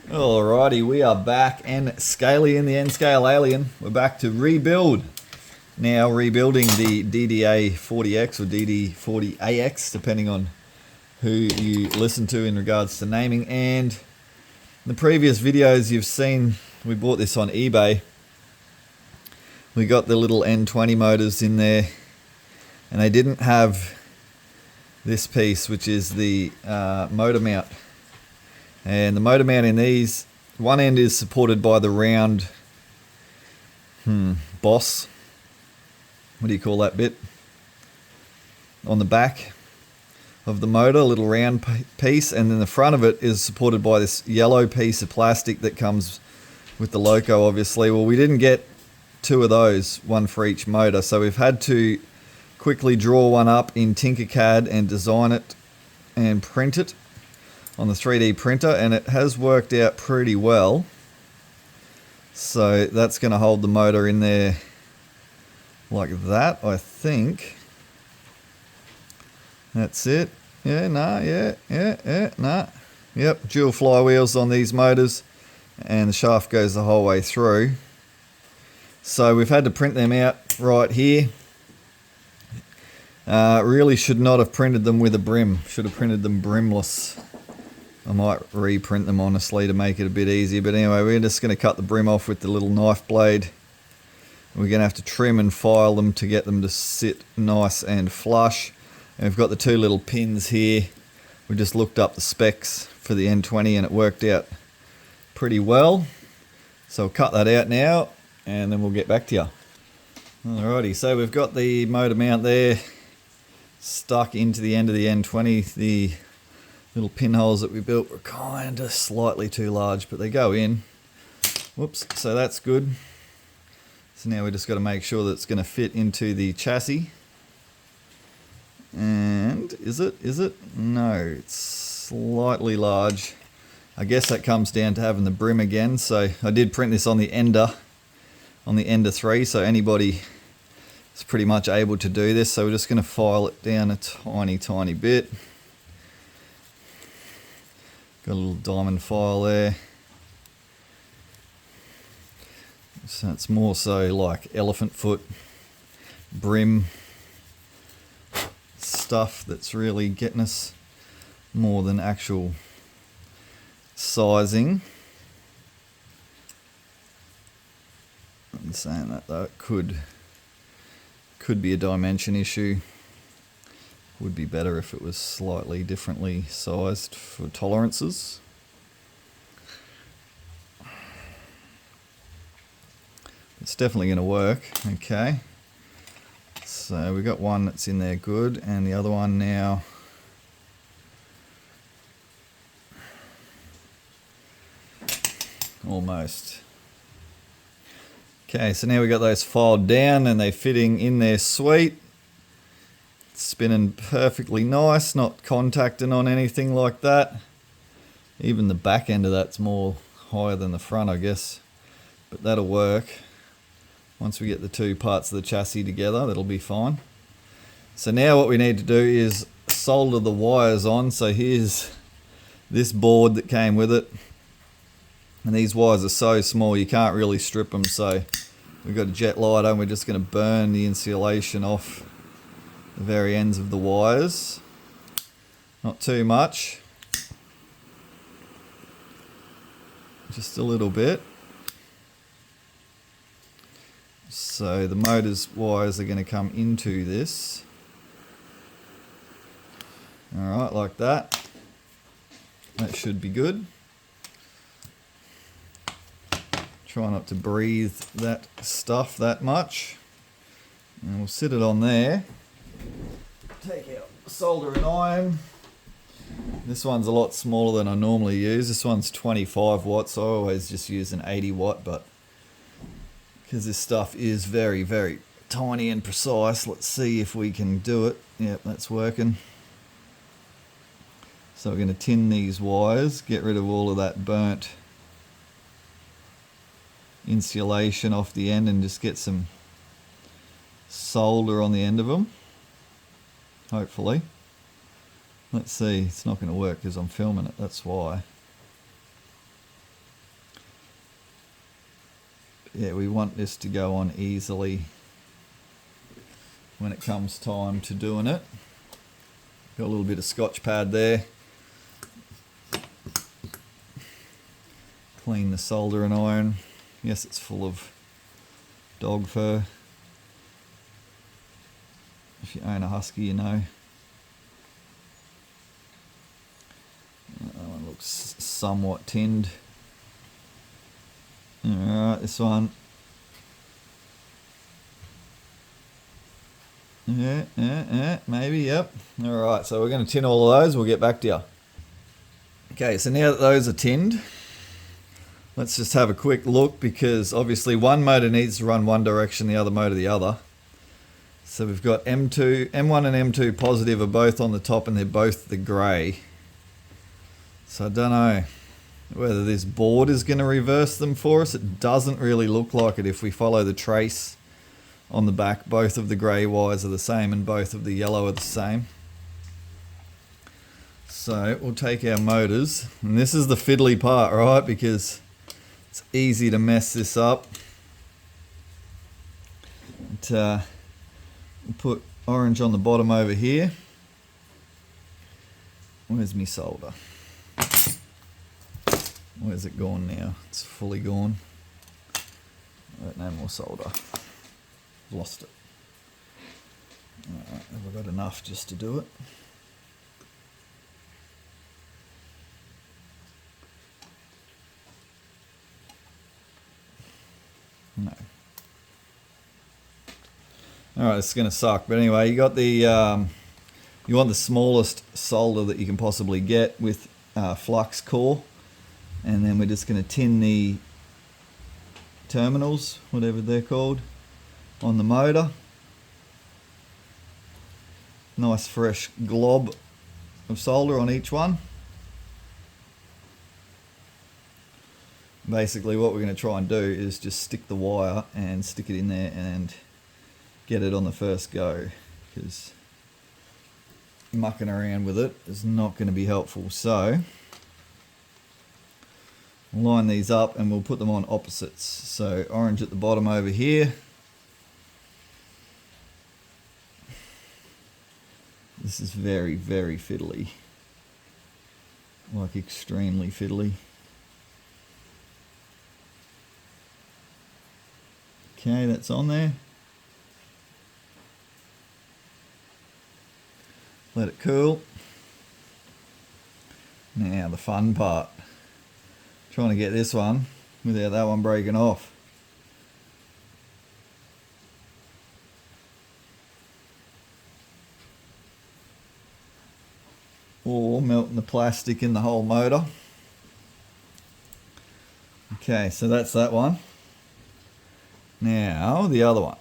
Alrighty, we are back, and Scalien, the N-scale alien, we're back to rebuild. Now rebuilding the DDA40X or DD40AX, depending on who you listen to in regards to naming. And in the previous videos you've seen, we bought this on eBay. We got the little N20 motors in there, and they didn't have this piece, which is the motor mount. And the motor mount in these, one end is supported by the round boss. What do you call that bit? On the back of the motor, a little round piece, and then the front of it is supported by this yellow piece of plastic that comes with the loco, obviously. Well, we didn't get two of those, one for each motor, so we've had to quickly draw one up in Tinkercad and design it and print it on the 3D printer, and it has worked out pretty well. So that's going to hold the motor in there like that, I think. That's it. Yeah, nah, nah. Yep, dual flywheels on these motors, and the shaft goes the whole way through. So we've had to print them out right here. Really should not have printed them with a brim. Should have printed them brimless. I might reprint them honestly to make it a bit easier, but anyway, we're just going to cut the brim off with the little knife blade. We're going to have to trim and file them to get them to sit nice and flush. And we've got the two little pins here. We just looked up the specs for the N20 and it worked out pretty well. So we'll cut that out now and then we'll get back to you. Alrighty, so we've got the motor mount there stuck into the end of the N20. The little pinholes that we built were kind of slightly too large, but they go in. Whoops, so that's good. So now we just got to make sure that it's going to fit into the chassis. And is it? No, it's slightly large. I guess that comes down to having the brim again. So I did print this on the Ender 3, so anybody is pretty much able to do this. So we're just going to file it down a tiny bit. Got a little diamond file there. So it's more so like elephant foot brim stuff that's really getting us more than actual sizing. I'm saying that though, it could be a dimension issue. Would be better if it was slightly differently sized for tolerances. It's definitely going to work. Okay, so we got one that's in there good, and the other one now almost. Okay, so now we got those filed down and they're fitting in there sweet. Spinning perfectly nice, not contacting on anything like that. Even the back end of that's more higher than the front, I guess, but that'll work. Once we get the two parts of the chassis together, that'll be fine. So now what we need to do is solder the wires on. So here's this board that came with it, and these wires are so small you can't really strip them, so we've got a jet lighter and we're just going to burn the insulation off the very ends of the wires. Not too much, just a little bit. So the motor's wires are going to come into this. Alright, like that. That should be good. Try not to breathe that stuff that much. And we'll sit it on there. Take out solder and iron. This one's a lot smaller than I normally use. This one's 25 watts. I always just use an 80 watt, but because this stuff is very, very tiny and precise, let's see if we can do it. Yep, that's working. So we're going to tin these wires, get rid of all of that burnt insulation off the end and just get some solder on the end of them, hopefully. Let's see, it's not going to work because I'm filming it, that's why. yeah, we want this to go on easily when it comes time to doing it. Got a little bit of Scotch pad there. Clean the soldering iron. Yes, it's full of dog fur. If you own a husky, you know. That one looks somewhat tinned. Alright, this one. Yeah, maybe, yep. Alright, so we're going to tin all of those. We'll get back to you. Okay, so now that those are tinned, let's just have a quick look, because obviously one motor needs to run one direction, the other motor the other. So we've got M1 and M2 positive are both on the top, and they're both the grey. So I don't know whether this board is going to reverse them for us. It doesn't really look like it if we follow the trace on the back. Both of the grey wires are the same and both of the yellow are the same. So we'll take our motors, and this is the fiddly part, right? Because it's easy to mess this up. We'll put orange on the bottom over here. Where's my solder? Where's it gone now? It's fully gone. No more solder. Lost it. Alright, have I got enough just to do it? No. Alright, it's going to suck. But anyway, you got the you want the smallest solder that you can possibly get with flux core, and then we're just going to tin the terminals, whatever they're called, on the motor. Nice fresh glob of solder on each one. Basically what we're going to try and do is just stick the wire and stick it in there and get it on the first go, because mucking around with it is not going to be helpful. So we'll line these up and we'll put them on opposites. So orange at the bottom over here. This is very, very fiddly, like extremely fiddly. Okay, that's on there. Let it cool. Now the fun part. Trying to get this one without that one breaking off. Or melting the plastic in the whole motor. Okay, so that's that one. Now the other one.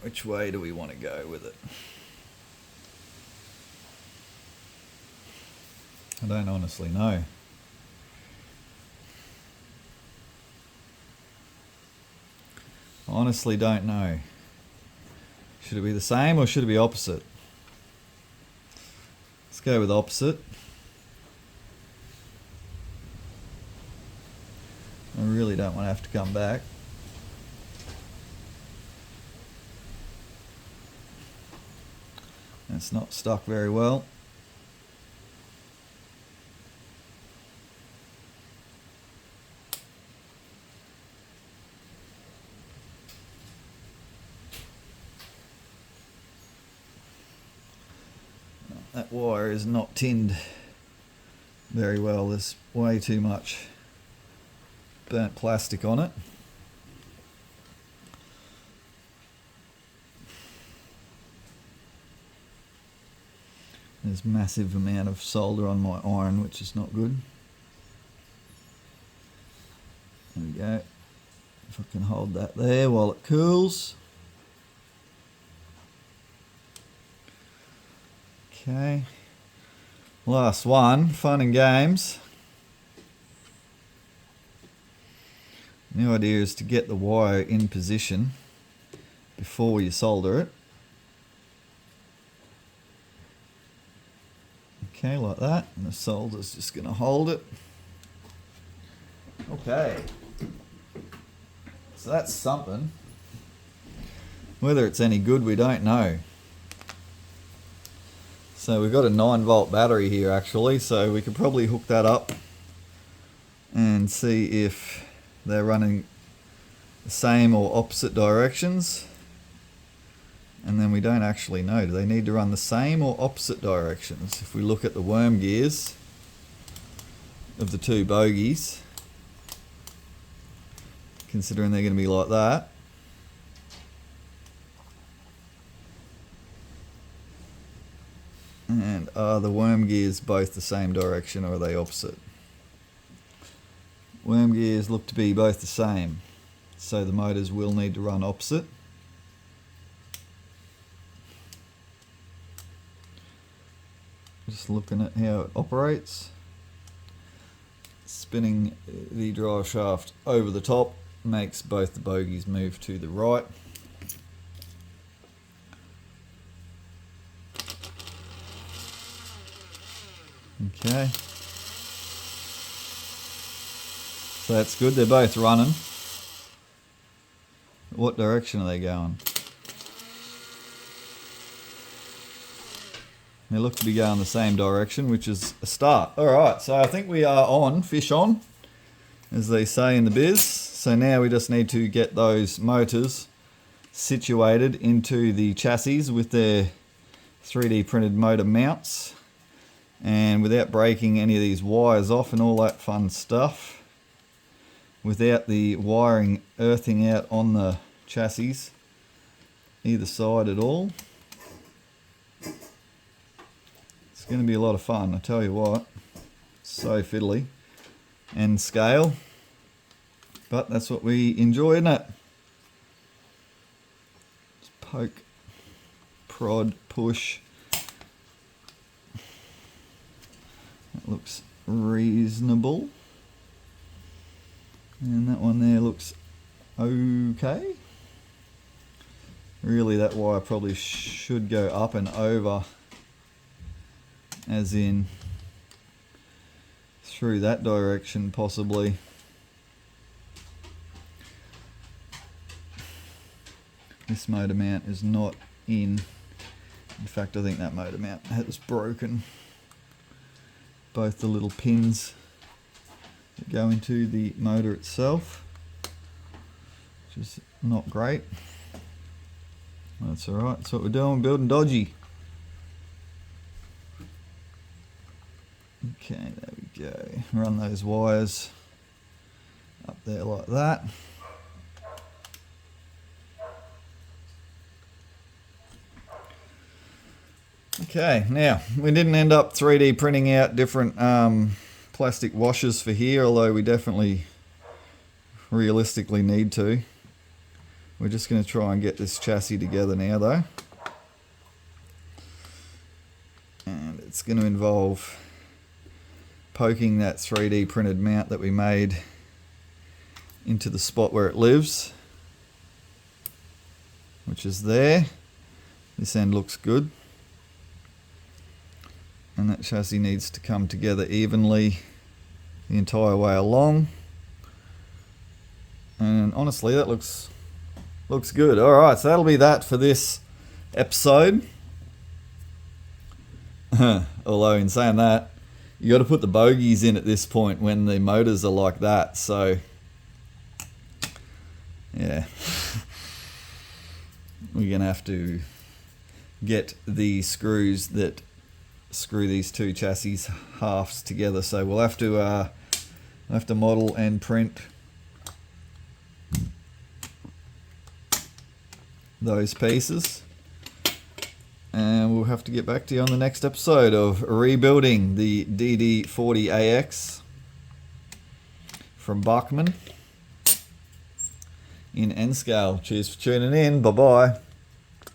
Which way do we want to go with it? I don't honestly know. Honestly don't know. Should it be the same or should it be opposite? Let's go with opposite. I really don't want to have to come back. It's not stuck very well. That wire is not tinned very well. There's way too much burnt plastic on it. There's massive amount of solder on my iron, which is not good. There we go. If I can hold that there while it cools. Okay. Last one, fun and games. The idea is to get the wire in position before you solder it. Okay, like that, and the solder's just going to hold it. Okay, so that's something. Whether it's any good, we don't know. So we've got a 9-volt battery here actually, so we could probably hook that up and see if they're running the same or opposite directions. And then we don't actually know. Do they need to run the same or opposite directions? If we look at the worm gears of the two bogies, considering they're going to be like that, and are the worm gears both the same direction or are they opposite? Worm gears look to be both the same, so the motors will need to run opposite. Just looking at how it operates. Spinning the drive shaft over the top makes both the bogies move to the right. Okay. So that's good, they're both running. What direction are they going? They look to be going the same direction, which is a start. Alright, so I think we are on, fish on, as they say in the biz. So now we just need to get those motors situated into the chassis with their 3D printed motor mounts. And without breaking any of these wires off and all that fun stuff. Without the wiring earthing out on the chassis either side at all. It's going to be a lot of fun, I tell you what. So fiddly and scale, but that's what we enjoy, isn't it? Just poke, prod, push. That looks reasonable, and that one there looks okay. Really, that wire probably should go up and over, as in through that direction possibly. This motor mount is not in. In fact, I think that motor mount has broken. Both the little pins that go into the motor itself, which is not great. That's alright, that's what we're doing, we're building dodgy. Okay, there we go. Run those wires up there like that. Okay, now we didn't end up 3D printing out different plastic washers for here, although we definitely realistically need to. We're just going to try and get this chassis together now though. And it's going to involve poking that 3D printed mount that we made into the spot where it lives, which is there. This end looks good. And that chassis needs to come together evenly the entire way along. And honestly, that looks good. Alright, so that'll be that for this episode. Although in saying that, you got to put the bogies in at this point when the motors are like that, so yeah. We're going to have to get the screws that screw these two chassis halves together, so we'll have to model and print those pieces, and we'll have to get back to you on the next episode of rebuilding the DD40AX from Bachmann in N-scale. Cheers for tuning in, bye bye.